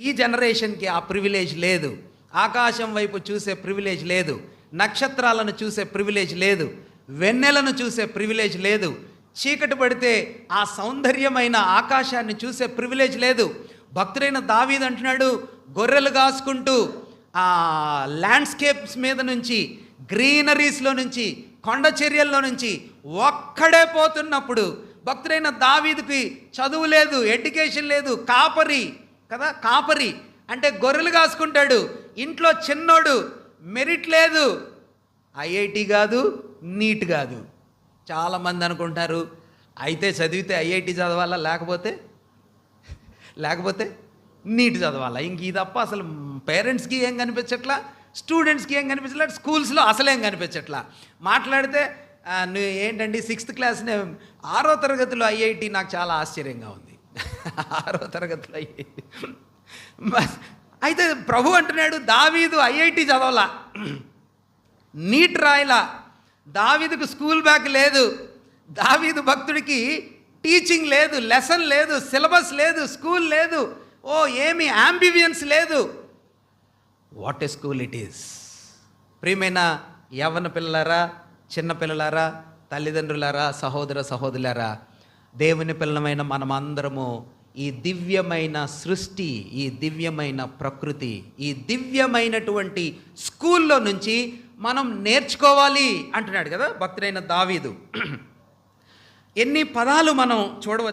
ఈ జనరేషన్కి ఆ ప్రివిలేజ్ లేదు. ఆకాశం వైపు చూసే ప్రివిలేజ్ లేదు, నక్షత్రాలను చూసే ప్రివిలేజ్ లేదు, వెన్నెలను చూసే ప్రివిలేజ్ లేదు, చీకటి పడితే ఆ సౌందర్యమైన ఆకాశాన్ని చూసే ప్రివిలేజ్ లేదు. భక్తుడైన దావీదు అంటున్నాడు, గొర్రెలు కాసుకుంటూ ఆ ల్యాండ్స్కేప్స్ మీద నుంచి, గ్రీనరీస్లో నుంచి, కొండ చర్యల్లో నుంచి ఒక్కడే పోతున్నప్పుడు భక్తుడైన దావీదుకి చదువు లేదు, ఎడ్యుకేషన్ లేదు, కాపరి కదా, కాపరి అంటే గొర్రెలు కాసుకుంటాడు, ఇంట్లో చిన్నోడు, మెరిట్ లేదు, ఐఐటి కాదు, నీట్ కాదు. చాలామంది అనుకుంటారు అయితే చదివితే ఐఐటి చదవాలా, లేకపోతే నీట్ చదవాలా. ఇంక ఇది తప్ప అసలు పేరెంట్స్కి ఏం కనిపించట్లా, స్టూడెంట్స్కి ఏం కనిపించట్లా, స్కూల్స్లో అసలేం కనిపించట్లా. మాట్లాడితే నువ్వు ఏంటండి 6th క్లాస్నే 6వ తరగతిలో ఐఐటి, నాకు చాలా ఆశ్చర్యంగా ఉంది. 6వ తరగతిలో ఐఐటి. అయితే ప్రభు అంటున్నాడు దావీదు ఐఐటి చదవాలా, నీట్ రాయలా, దావీదుకు స్కూల్ బ్యాగ్ లేదు, దావీదు భక్తుడికి టీచింగ్ లేదు, లెసన్ లేదు, సిలబస్ లేదు, స్కూల్ లేదు, ఏమి అంబివియన్స్ లేదు. What a school it is. ప్రియమైన యవ్వన పిల్లలారా, చిన్న పిల్లలారా, తల్లిదండ్రులారా, సహోదర సహోదరులారా, దేవుని పిల్లలమైన మనమందరము ఈ దివ్యమైన సృష్టి, ఈ దివ్యమైన ప్రకృతి, ఈ దివ్యమైనటువంటి స్కూల్లో నుంచి మనం నేర్చుకోవాలి అంటున్నాడు కదా భక్తుడైన దావీదు. ఎన్ని పదాలు మనం చూడవచ్చు.